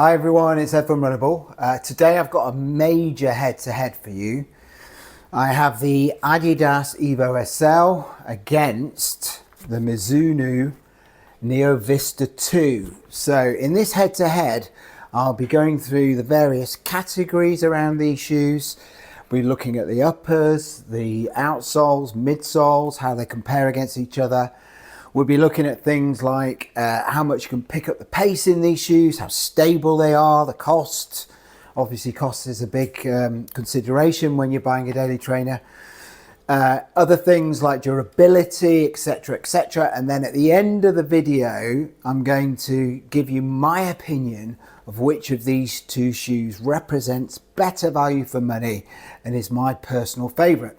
Hi everyone, it's Ed from Runnable. Today I've got a major head-to-head for you. I have the Adidas Evo SL against the Mizuno Neo Vista 2. So in this head-to-head, I'll be going through the various categories around these shoes. We're looking at the uppers, the outsoles, midsoles, how they compare against each other. We'll be looking at things like how much you can pick up the pace in these shoes, how stable they are, the cost. Obviously cost is a big consideration when you're buying a daily trainer. Other things like durability, etc, etc. And then at the end of the video, I'm going to give you my opinion of which of these two shoes represents better value for money and is my personal favorite.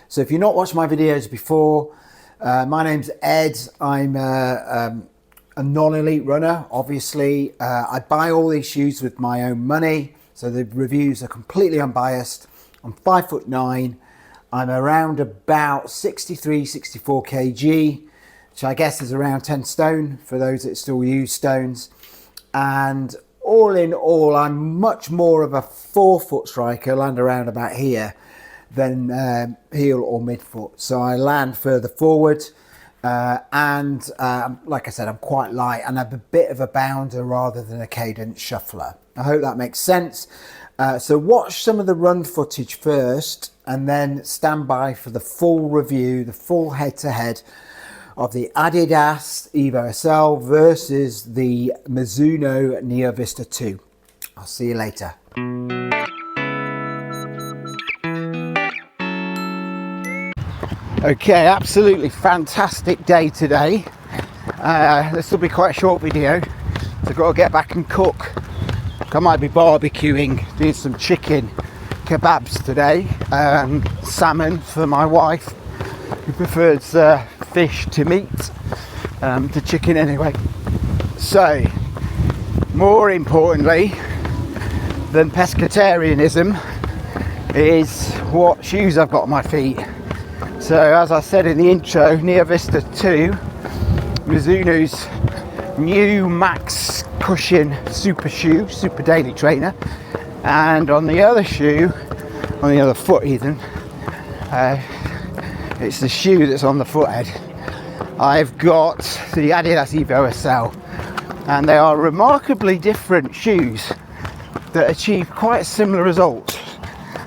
So if you've not watched my videos before, my name's Ed. I'm a non-elite runner, obviously. I buy all these shoes with my own money, so the reviews are completely unbiased. I'm 5'9". I'm around about 63, 64 kg, which I guess is around 10 stone for those that still use stones. And all in all, I'm much more of a forefoot striker, land around about here, than heel or midfoot. So I land further forward and like I said, I'm quite light and I'm a bit of a bounder rather than a cadence shuffler. I hope that makes sense. So watch some of the run footage first and then stand by for the full review, the full head-to-head of the Adidas Evo SL versus the Mizuno Neo Vista 2. I'll see you later. Okay, absolutely fantastic day today. This will be quite a short video, so I've got to get back and cook. I might be barbecuing, doing some chicken kebabs today, salmon for my wife, who prefers fish to meat, to chicken anyway. So, more importantly than pescatarianism is what shoes I've got on my feet. So as I said in the intro, Neo Vista 2, Mizuno's new max cushion super shoe, super daily trainer. And on the other shoe, on the other foot even, it's the shoe that's on the foothead. I've got the Adidas Evo SL, and they are remarkably different shoes that achieve quite similar results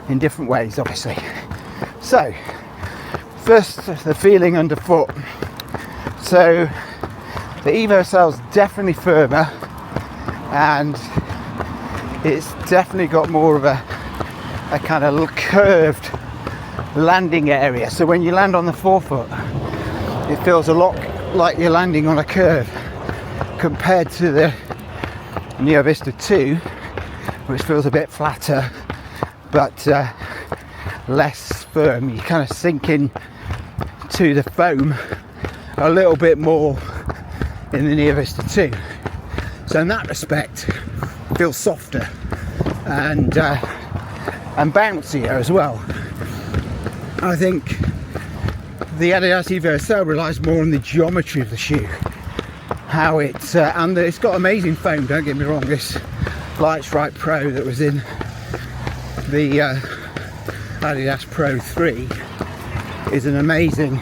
in different ways, obviously. So, first, the feeling underfoot. So the Evo SL is definitely firmer and it's definitely got more of a kind of curved landing area. So when you land on the forefoot, it feels a lot like you're landing on a curve compared to the Neo Vista 2, which feels a bit flatter but less firm. You kind of sink in to the foam a little bit more in the Neo Vista 2. So in that respect, it feels softer and bouncier as well. I think the Adidas Evo SL relies more on the geometry of the shoe. How it's and it's got amazing foam, don't get me wrong. This Lightstrike Pro that was in the Adidas Pro 3 is an amazing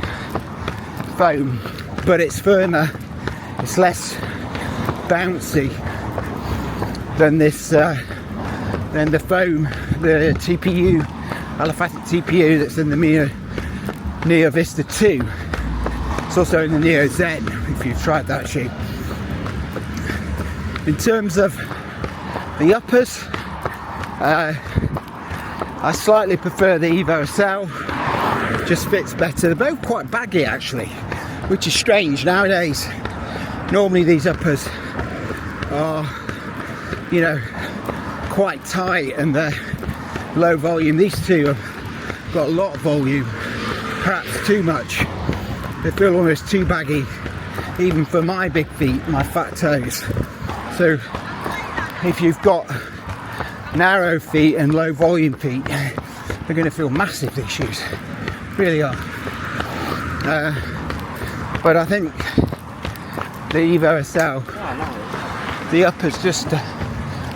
foam, but it's firmer, it's less bouncy than this than the foam, the TPU, aliphatic TPU that's in the Neo Vista 2. It's also in the Neo Zen, if you've tried that shoe. In terms of the uppers, I slightly prefer the Evo SL, just fits better. They're both quite baggy actually, which is strange nowadays. Normally these uppers are, you know, quite tight and they're low volume. These two have got a lot of volume, perhaps too much. They feel almost too baggy, even for my big feet, my fat toes. So if you've got narrow feet and low volume feet, they're going to feel massive, these shoes really are. But I think the Evo SL, the uppers just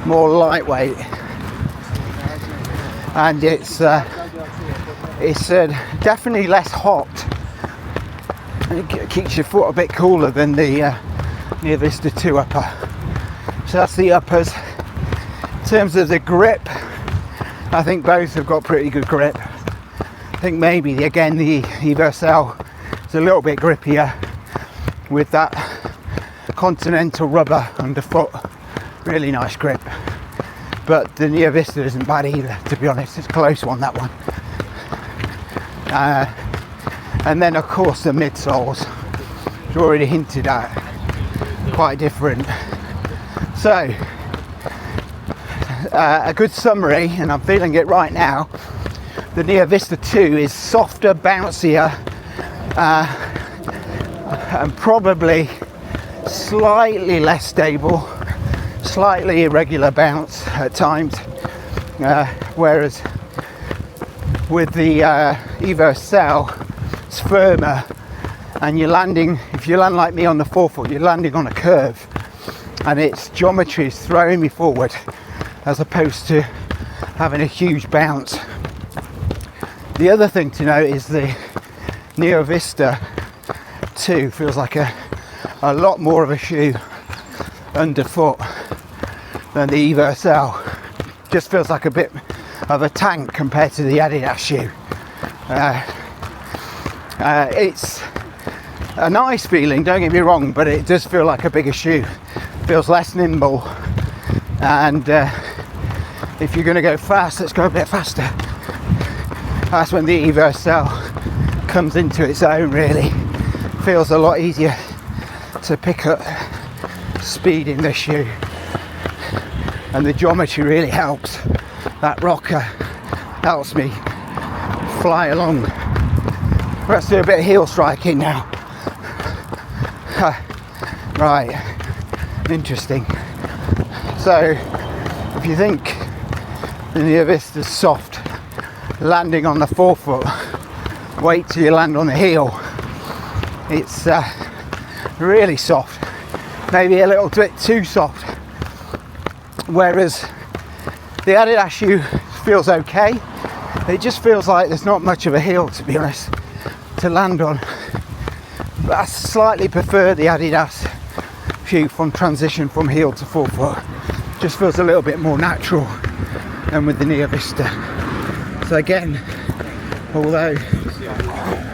more lightweight, and it's definitely less hot. It keeps your foot a bit cooler than the Neo Vista 2 upper. So that's the uppers. In terms of the grip, I think both have got pretty good grip. I think maybe the EVA SL is a little bit grippier with that Continental rubber underfoot. Really nice grip. But the Neo Vista isn't bad either, to be honest. It's a close one, that one. And then of course the midsoles, which I already hinted at, quite different. So a good summary, and I'm feeling it right now. The Neo Vista 2 is softer, bouncier, and probably slightly less stable, slightly irregular bounce at times, whereas with the EVA SL, it's firmer, and you're landing, if you land like me on the forefoot, you're landing on a curve, and its geometry is throwing me forward as opposed to having a huge bounce. The other thing to note is the Neo Vista 2 feels like a lot more of a shoe underfoot than the EVA SL. Just feels like a bit of a tank compared to the Adidas shoe. It's a nice feeling, don't get me wrong, but it does feel like a bigger shoe. Feels less nimble, and if you're going to go fast, let's go a bit faster. That's when the EVA SL comes into its own, really. Feels a lot easier to pick up speed in this shoe, and the geometry really helps. That rocker helps me fly along. Let's do a bit of heel striking now. Right, interesting. So if you think the Neo Vista's soft, landing on the forefoot, wait till you land on the heel. It's really soft, maybe a little bit too soft, whereas the Adidas shoe feels okay. It just feels like there's not much of a heel, to be honest, to land on. But I slightly prefer the Adidas shoe from transition from heel to forefoot. Just feels a little bit more natural than with the Neo Vista. So again, although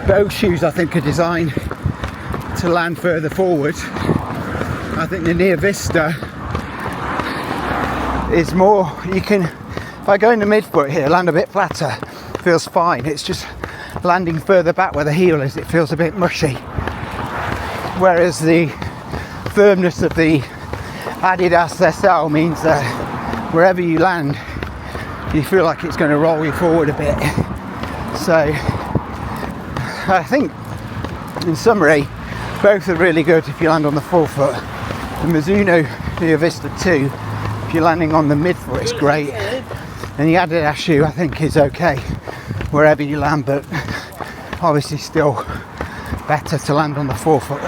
both shoes I think are designed to land further forward, I think the Neo Vista is more, you can, if I go into midfoot here, land a bit flatter, feels fine. It's just landing further back where the heel is, it feels a bit mushy. Whereas the firmness of the Adidas SL means that wherever you land, you feel like it's going to roll you forward a bit. So I think, in summary, both are really good if you land on the forefoot. The Mizuno Neo Vista 2, if you're landing on the midfoot, it's great. And the Adidas shoe, I think, is okay wherever you land, but obviously still better to land on the forefoot.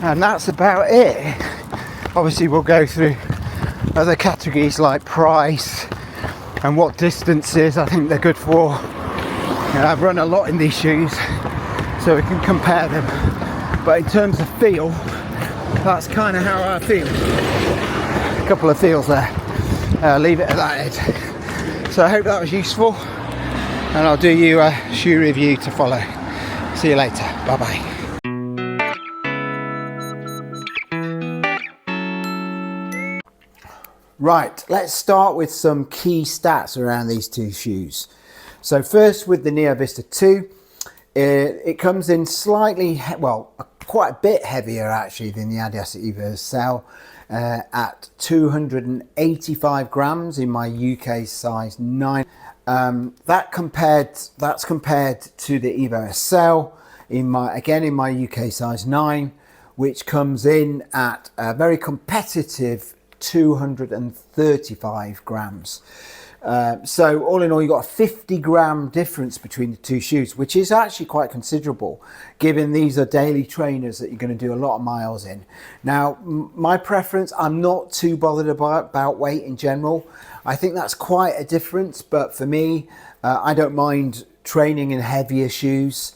And that's about it. Obviously we'll go through other categories like price and what distances I think they're good for. I've run a lot in these shoes, so we can compare them. But in terms of feel, that's kind of how I feel. A couple of feels there. Leave it at that, Ed. So I hope that was useful, and I'll do you a shoe review to follow. See you later. Bye bye. Right, let's start with some key stats around these two shoes. So first, with the Neo Vista 2, it comes in slightly, well, quite a bit heavier actually than the Adidas Evo SL, at 285 grams in my UK size 9. That's compared to the Evo SL in my UK size 9, which comes in at a very competitive 235 grams. So all in all, you've got a 50-gram difference between the two shoes, which is actually quite considerable, given these are daily trainers that you're going to do a lot of miles in. Now, my preference, I'm not too bothered about weight in general. I think that's quite a difference, but for me, I don't mind training in heavier shoes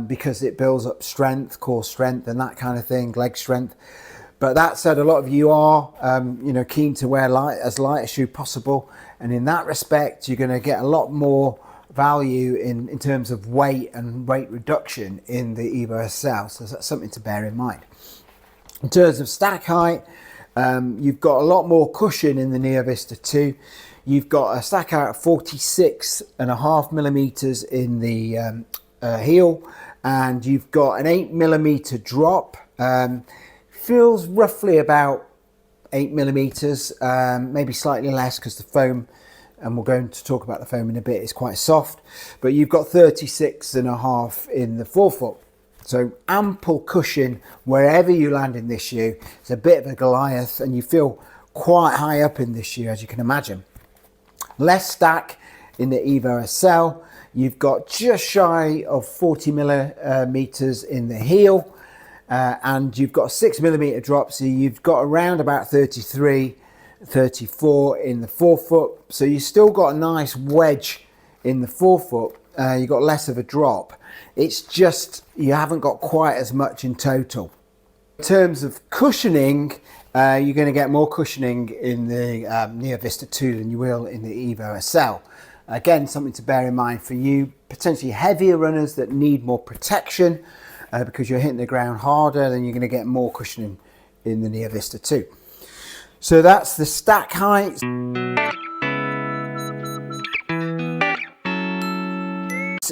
because it builds up strength, core strength and that kind of thing, leg strength. But that said, a lot of you are, keen to wear as light a shoe possible. And in that respect, you're going to get a lot more value in terms of weight and weight reduction in the EVA SL. So that's something to bear in mind. In terms of stack height, you've got a lot more cushion in the Neo Vista 2. You've got a stack height of 46.5 millimeters in the heel, and you've got an 8 millimeter drop. Feels roughly about 8 millimeters, maybe slightly less because the foam, and we're going to talk about the foam in a bit, is quite soft. But you've got 36.5 in the forefoot. So ample cushion wherever you land in this shoe. It's a bit of a Goliath, and you feel quite high up in this shoe, as you can imagine. Less stack in the EVA SL. You've got just shy of 40 millimeters in the heel. And you've got a 6 millimeter drop, so you've got around about 33, 34 in the forefoot. So you've still got a nice wedge in the forefoot. You've got less of a drop. It's just you haven't got quite as much in total. In terms of cushioning, you're going to get more cushioning in the Neo Vista 2 than you will in the EVA SL. Again, something to bear in mind for you potentially heavier runners that need more protection. Because you're hitting the ground harder, then you're going to get more cushioning in the Neo Vista 2. So that's the stack height.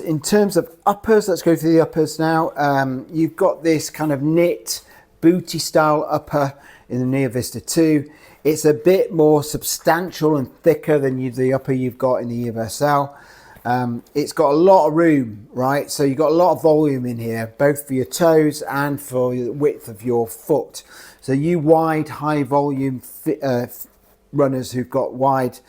In terms of uppers, let's go through the uppers now. You've got this kind of knit booty style upper in the Neo Vista 2. It's a bit more substantial and thicker than the upper you've got in the EVA SL. It's got a lot of room, right? So you've got a lot of volume in here, both for your toes and for the width of your foot. So you wide, high volume runners who've got wide,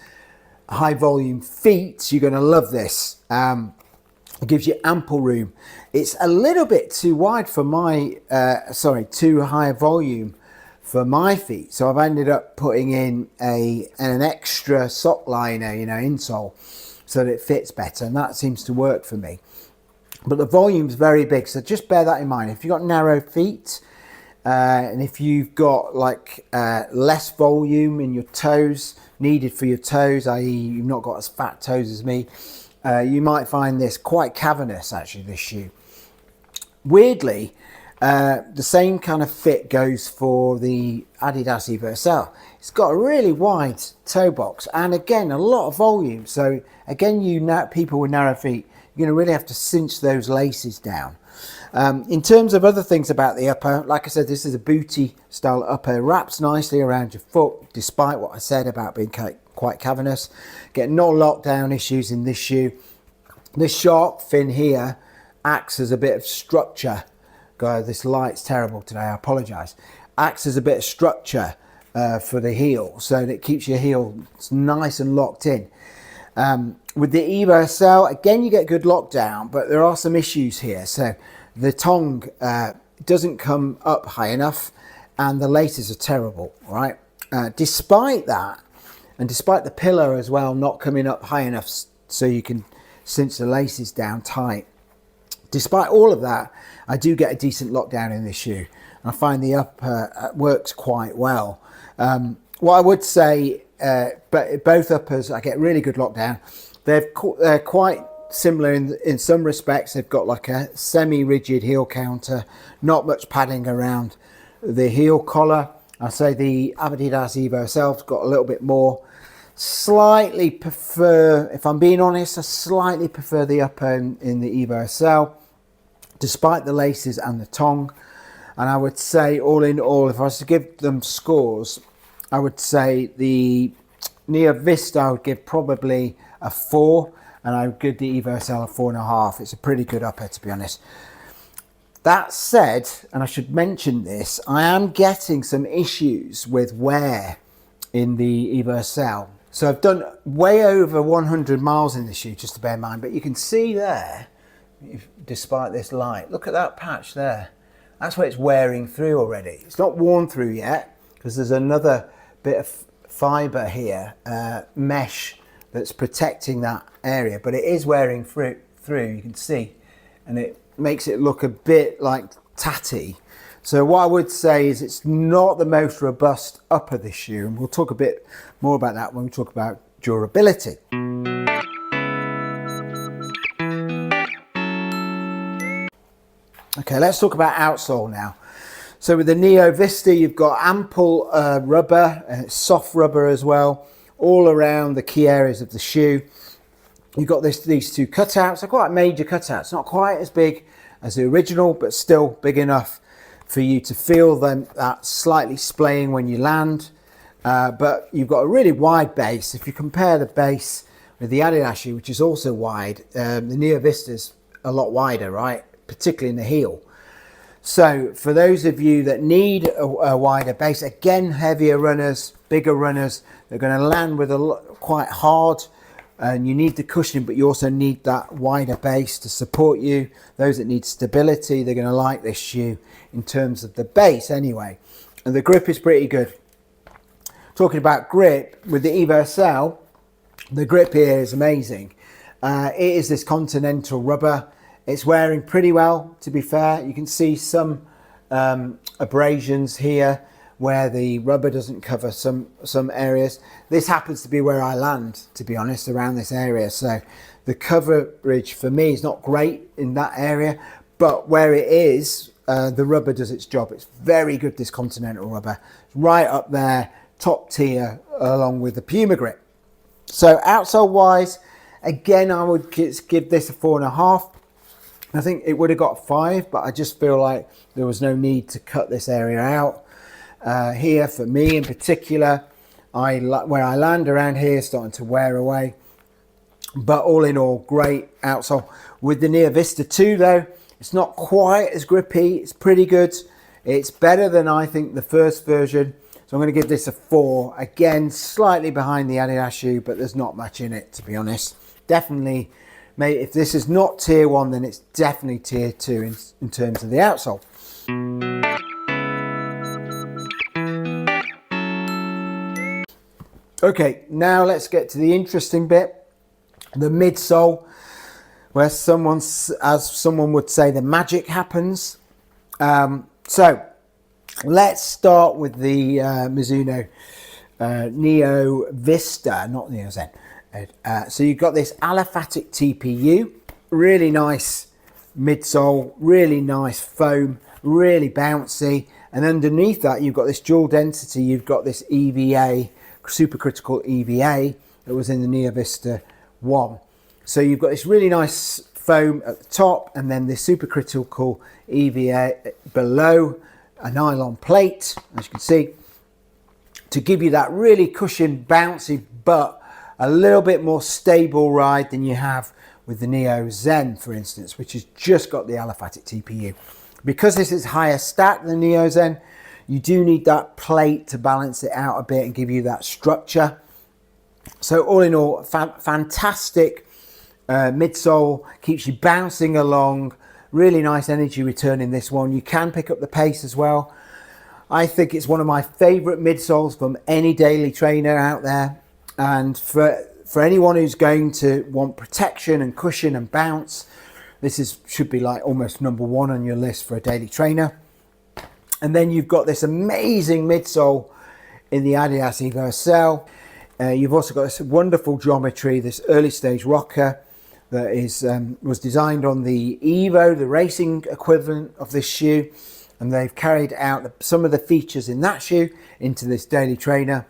high volume feet, you're going to love this. It gives you ample room. It's a little bit too wide for my, too high volume for my feet. So I've ended up putting in an extra sock liner, insole, so that it fits better, and that seems to work for me. But the volume's very big, so just bear that in mind. If you've got narrow feet, and if you've got less volume in your toes, needed for your toes, i.e. you've not got as fat toes as me, you might find this quite cavernous, actually, this shoe. Weirdly, the same kind of fit goes for the Adidas Evo SL. It's got a really wide toe box and again a lot of volume. So again, people with narrow feet, you're going to really have to cinch those laces down. In terms of other things about the upper, like I said, this is a booty style upper. It wraps nicely around your foot, despite what I said about being quite cavernous. Get no lockdown issues in this shoe. This shark fin here acts as a bit of structure. God, this light's terrible today, I apologise. Acts as a bit of structure for the heel, so that it keeps your heel nice and locked in. With the EVA SL, again, you get good lockdown, but there are some issues here. So the tongue doesn't come up high enough, and the laces are terrible, right? Despite that, and despite the pillar as well not coming up high enough so you can cinch the laces down tight, despite all of that, I do get a decent lockdown in this shoe. I find the upper works quite well. What I would say, but both uppers, I get really good lockdown. They're quite similar in some respects. They've got like a semi-rigid heel counter, not much padding around the heel collar. I say the Adidas Evo SL's got a little bit more. Slightly prefer, if I'm being honest, I slightly prefer the upper in the Evo SL, despite the laces and the tongue. And I would say, all in all, if I was to give them scores, I would say the Neo Vista I would give probably a 4, and I would give the Evo SL a 4.5. It's a pretty good upper, to be honest. That said, and I should mention this, I am getting some issues with wear in the Evo SL. So I've done way over 100 miles in this shoe, just to bear in mind, but you can see there, despite this light, look at that patch there. That's where it's wearing through already. It's not worn through yet because there's another bit of fiber here, mesh, that's protecting that area, but it is wearing through, you can see, and it makes it look a bit like tatty. So what I would say is it's not the most robust upper this shoe, and we'll talk a bit more about that when we talk about durability. Okay, let's talk about outsole now. So with the Neo Vista, you've got ample rubber, and it's soft rubber as well, all around the key areas of the shoe. You've got these two cutouts. They're quite major cutouts, not quite as big as the original, but still big enough for you to feel them that slightly splaying when you land. But you've got a really wide base. If you compare the base with the Adidas shoe, which is also wide, the Neo Vista is a lot wider, right? Particularly in the heel. So for those of you that need a wider base, again, heavier runners, bigger runners, they're going to land with quite hard, and you need the cushioning, but you also need that wider base to support you. Those that need stability, they're going to like this shoe in terms of the base anyway. And the grip is pretty good. Talking about grip, with the EVA SL, the grip here is amazing. It is this continental rubber. It's wearing pretty well, to be fair. You can see some abrasions here where the rubber doesn't cover some areas. This happens to be where I land, to be honest, around this area. So the coverage for me is not great in that area, but where it is, the rubber does its job. It's very good, this continental rubber. Right up there, top tier, along with the Puma grip. So outsole wise, again, I would give this a 4.5. I think it would have got 5, but I just feel like there was no need to cut this area out. Here, for me in particular, where I land around here, starting to wear away. But all in all, great outsole. With the Neo Vista 2 though, it's not quite as grippy. It's pretty good. It's better than I think the first version. So I'm going to give this a 4. Again, slightly behind the Adidas shoe, but there's not much in it, to be honest. Definitely, mate, if this is not tier 1, then it's definitely tier 2 in terms of the outsole. Okay, now let's get to the interesting bit, the midsole, where as someone would say, the magic happens. So let's start with the Mizuno Neo Vista, not Neo Zen. So you've got this aliphatic TPU, really nice midsole, really nice foam, really bouncy, and underneath that you've got this dual density. You've got this EVA, supercritical EVA, that was in the Neo Vista 1. So you've got this really nice foam at the top, and then this supercritical EVA below, a nylon plate, as you can see, to give you that really cushioned, bouncy, but a little bit more stable ride than you have with the Neo Zen, for instance, which has just got the aliphatic TPU. Because this is higher stack than Neo Zen, you do need that plate to balance it out a bit and give you that structure. So all in all, fantastic midsole, keeps you bouncing along, really nice energy return in this one. You can pick up the pace as well. I think it's one of my favorite midsoles from any daily trainer out there. And for anyone who's going to want protection and cushion and bounce, this should be like almost number 1 on your list for a daily trainer. And then you've got this amazing midsole in the Adidas Evo SL. You've also got this wonderful geometry, this early stage rocker that was designed on the Evo, the racing equivalent of this shoe. And they've carried out some of the features in that shoe into this daily trainer.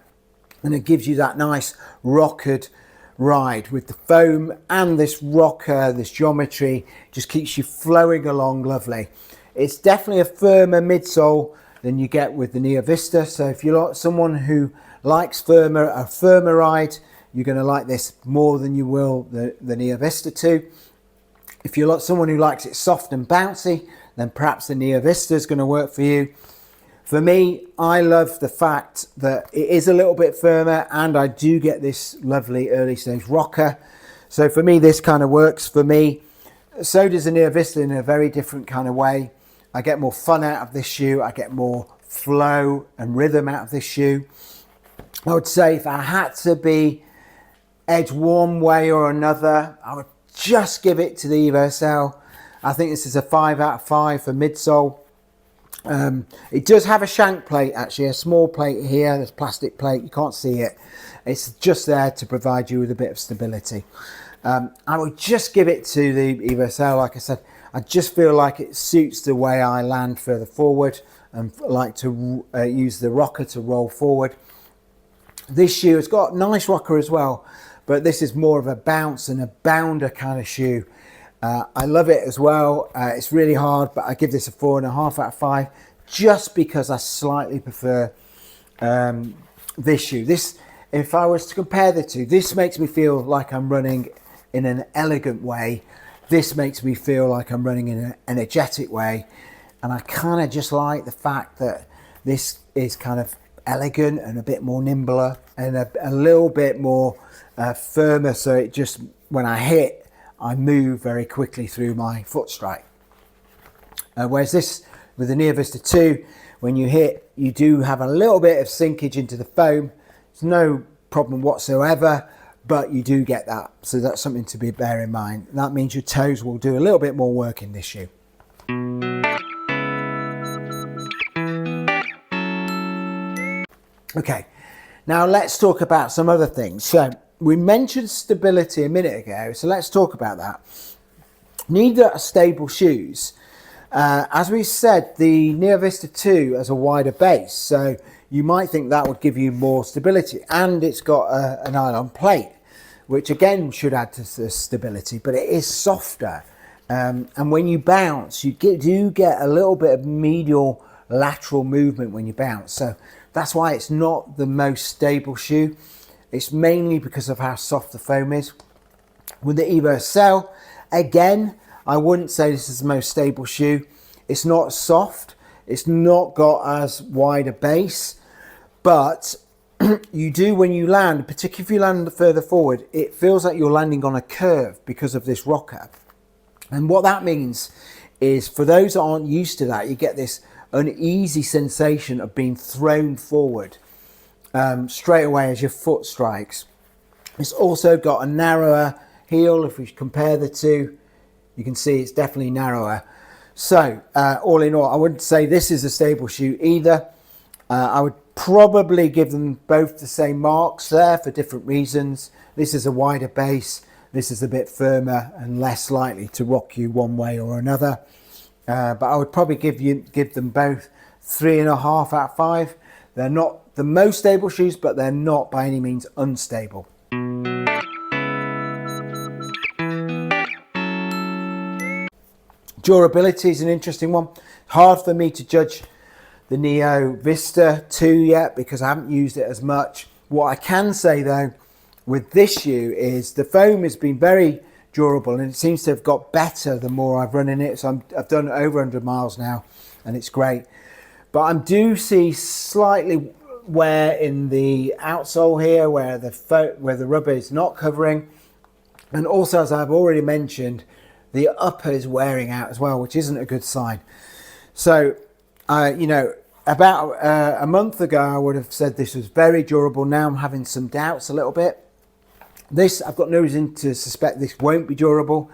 And it gives you that nice rockered ride with the foam and this rocker, this geometry, just keeps you flowing along lovely. It's definitely a firmer midsole than you get with the Neo Vista. So if you're someone who likes a firmer ride, you're going to like this more than you will the Neo Vista 2. If you're someone who likes it soft and bouncy, then perhaps the Neo Vista is going to work for you. For me, I love the fact that it is a little bit firmer and I do get this lovely early stage rocker. So for me, this kind of works for me. So does the Neo Vista in a very different kind of way. I get more fun out of this shoe. I get more flow and rhythm out of this shoe. I would say if I had to be edged one way or another, I would just give it to the EVA SL. I think this is a 5 out of 5 for midsole. It does have a shank plate, actually, a small plate here. There's a plastic plate, you can't see it. It's just there to provide you with a bit of stability. I would just give it to the EVA SL. Like I said, I just feel like it suits the way I land further forward and like to use the rocker to roll forward. This shoe has got a nice rocker as well, but this is more of a bounce and a bounder kind of shoe. I love it as well. It's really hard, but I give this a 4.5 out of 5 just because I slightly prefer this shoe. This, if I was to compare the two, this makes me feel like I'm running in an elegant way. This makes me feel like I'm running in an energetic way. And I kind of just like the fact that this is kind of elegant and a bit more nimbler and a little bit more firmer. So it just, when I hit, I move very quickly through my foot strike. Whereas this, with the Neo Vista 2, when you hit, you do have a little bit of sinkage into the foam. It's no problem whatsoever, but you do get that. So that's something to bear in mind. That means your toes will do a little bit more work in this shoe. Okay, now let's talk about some other things. So we mentioned stability a minute ago, so let's talk about that. Neither are stable shoes. As we said, the Neo Vista 2 has a wider base, so you might think that would give you more stability, and it's got a nylon plate, which again should add to the stability, but it is softer. And when you bounce, you do get a little bit of medial lateral movement when you bounce. So that's why it's not the most stable shoe. It's mainly because of how soft the foam is. With the EVA SL, again, I wouldn't say this is the most stable shoe. It's not soft. It's not got as wide a base, but you do, when you land, particularly if you land further forward, it feels like you're landing on a curve because of this rocker. And what that means is, for those that aren't used to that, you get this uneasy sensation of being thrown forward straight away as your foot strikes. It's also got a narrower heel. If we compare the two, you can see it's definitely narrower. So all in all, I wouldn't say this is a stable shoe either. I would probably give them both the same marks there for different reasons. This is a wider base. This is a bit firmer and less likely to rock you one way or another. But I would probably give them both 3.5 out of 5. They're not the most stable shoes, but they're not by any means unstable. Durability is an interesting one. Hard for me to judge the Neo Vista 2 yet because I haven't used it as much. What I can say though with this shoe is the foam has been very durable and it seems to have got better the more I've run in it. So I've done over 100 miles now and it's great. But I do see slightly wear in the outsole here where the rubber is not covering. And also, as I've already mentioned, the upper is wearing out as well, which isn't a good sign. So, you know, about a month ago, I would have said this was very durable. Now I'm having some doubts a little bit. This, I've got no reason to suspect this won't be durable.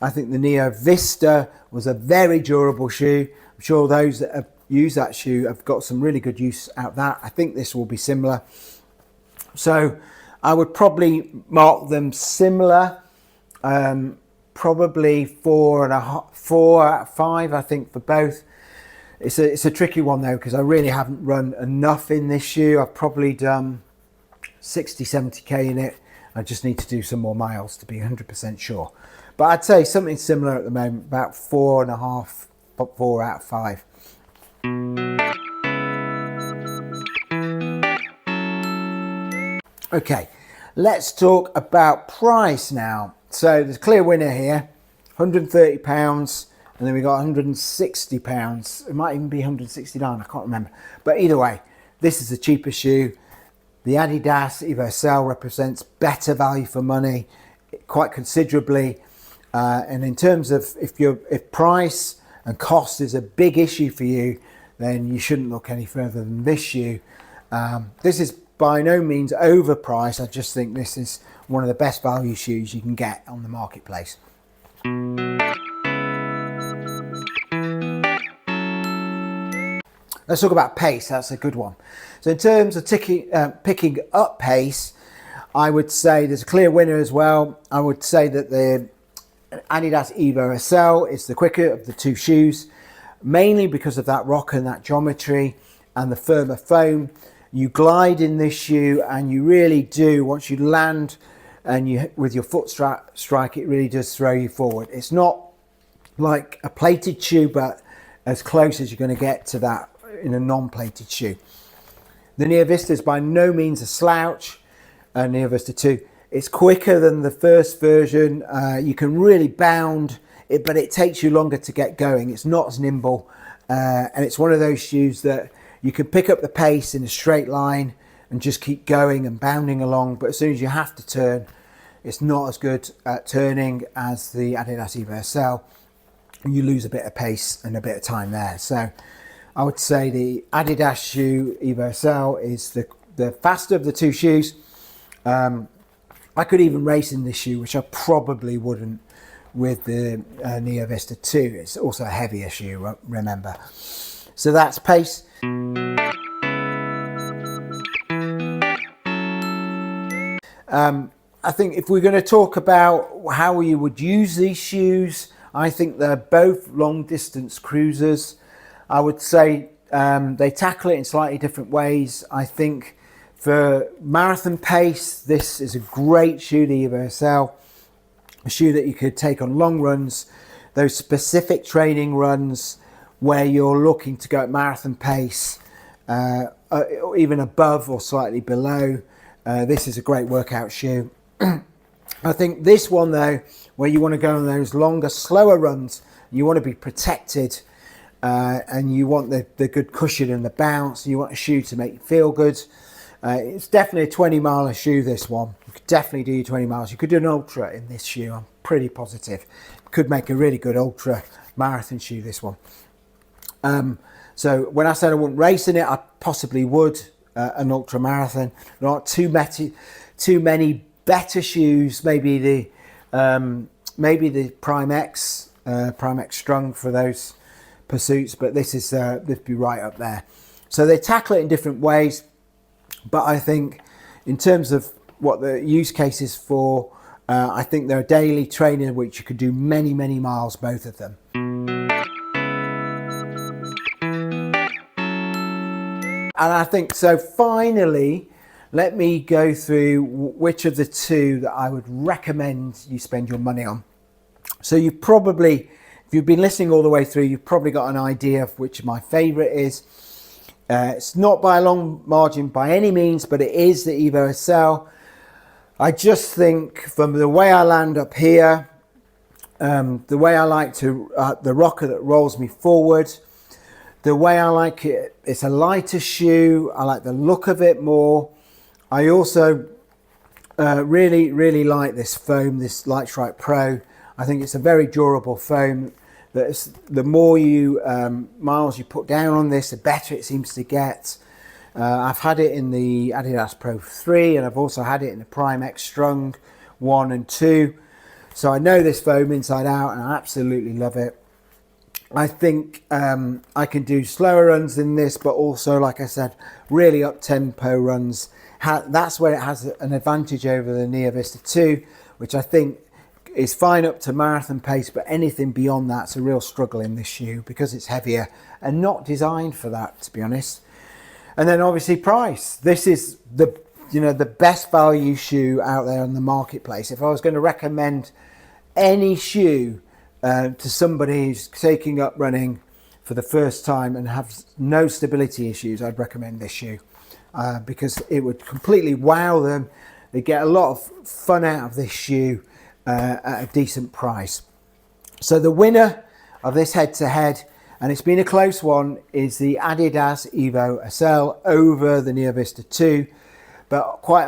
I think the Neo Vista was a very durable shoe. I'm sure those that have used that shoe have got some really good use out of that. I think this will be similar. So I would probably mark them similar. Probably 4 out of 5, I think, for both. It's a tricky one though, because I really haven't run enough in this shoe. I've probably done 60, 70k in it. I just need to do some more miles to be 100% sure. But I'd say something similar at the moment, about 4.5, 4 out of 5. Okay, let's talk about price now. So there's a clear winner here, £130. and then we got £160. It might even be 169, I can't remember. But either way, this is the cheapest shoe. The Adidas Evo SL represents better value for money, quite considerably. And in terms of if price and cost is a big issue for you, then you shouldn't look any further than this shoe. This is by no means overpriced. I just think this is one of the best value shoes you can get on the marketplace. Let's talk about pace. That's a good one. So in terms of picking up pace, I would say there's a clear winner as well. I would say that the Adidas Evo SL is the quicker of the two shoes, mainly because of that rock and that geometry and the firmer foam. You glide in this shoe, and you really do, once you land and with your foot strike, it really does throw you forward. It's not like a plated shoe, but as close as you're going to get to that in a non-plated shoe. The Neo Vista is by no means a slouch. Neo Vista 2. It's quicker than the first version. You can really bound it, but it takes you longer to get going. It's not as nimble, and it's one of those shoes that you can pick up the pace in a straight line and just keep going and bounding along, but as soon as you have to turn, it's not as good at turning as the Adidas Evo SL. You lose a bit of pace and a bit of time there. So I would say the Adidas shoe Evo SL is the faster of the two shoes. I could even race in this shoe, which I probably wouldn't with the Neo Vista 2. It's also a heavier shoe, remember. So that's pace. I think if we're going to talk about how you would use these shoes, I think they're both long distance cruisers. I would say they tackle it in slightly different ways. I think for marathon pace, this is a great shoe, the Evo SL, a shoe that you could take on long runs, those specific training runs where you're looking to go at marathon pace, even above or slightly below. This is a great workout shoe. I think this one though, where you want to go on those longer, slower runs, you want to be protected, and you want the good cushion and the bounce. You want a shoe to make you feel good. It's definitely a 20-mile shoe, this one. You could definitely do your 20 miles. You could do an ultra in this shoe, I'm pretty positive. Could make a really good ultra marathon shoe, this one. So when I said I wouldn't race in it, I possibly would an ultra marathon. There aren't too many better shoes. Maybe the Prime X Strung for those pursuits, but this would be right up there. So they tackle it in different ways, but I think in terms of what the use case is for, I think they're a daily trainer which you could do many miles, both of them. And I think so. Finally, let me go through which of the two that I would recommend you spend your money on. So you probably, if you've been listening all the way through, you've probably got an idea of which my favorite is. It's not by a long margin by any means, but it is the Evo SL. I just think from the way I land up here, the way I like to, the rocker that rolls me forward, the way I like it, it's a lighter shoe. I like the look of it more. I also really like this foam, this Lightstrike Pro. I think it's a very durable foam. The more miles you put down on this, the better it seems to get. I've had it in the Adidas Pro 3, and I've also had it in the Prime X Strung 1 and 2. So I know this foam inside out, and I absolutely love it. I think I can do slower runs than this, but also, like I said, really up-tempo runs. That's where it has an advantage over the Neo Vista 2, which I think is fine up to marathon pace, but anything beyond that's a real struggle in this shoe because it's heavier and not designed for that, to be honest. And then obviously price. This is the best value shoe out there on the marketplace. If I was going to recommend any shoe to somebody who's taking up running for the first time and have no stability issues, I'd recommend this shoe because it would completely wow them. They get a lot of fun out of this shoe at a decent price. So the winner of this head-to-head, and it's been a close one, is the Adidas Evo SL over the Neo Vista 2. But quite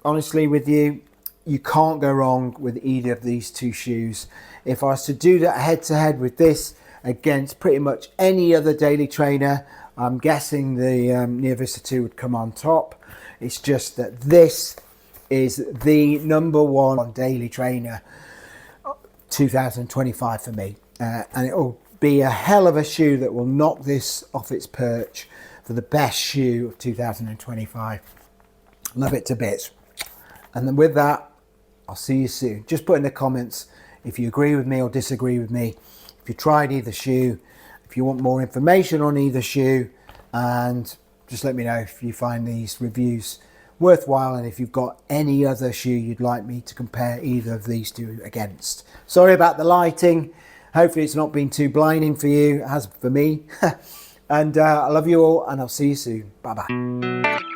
honestly with you, you can't go wrong with either of these two shoes. If I was to do that head-to-head with this against pretty much any other daily trainer, I'm guessing the Neo Vista 2 would come on top. It's just that this is the #1 on daily trainer 2025 for me. And it will be a hell of a shoe that will knock this off its perch for the best shoe of 2025. Love it to bits. And then with that, I'll see you soon. Just put in the comments if you agree with me or disagree with me, if you tried either shoe, if you want more information on either shoe, and just let me know if you find these reviews worthwhile and if you've got any other shoe you'd like me to compare either of these two against. Sorry about the lighting. Hopefully it's not been too blinding for you, as for me. And I love you all, and I'll see you soon. Bye bye.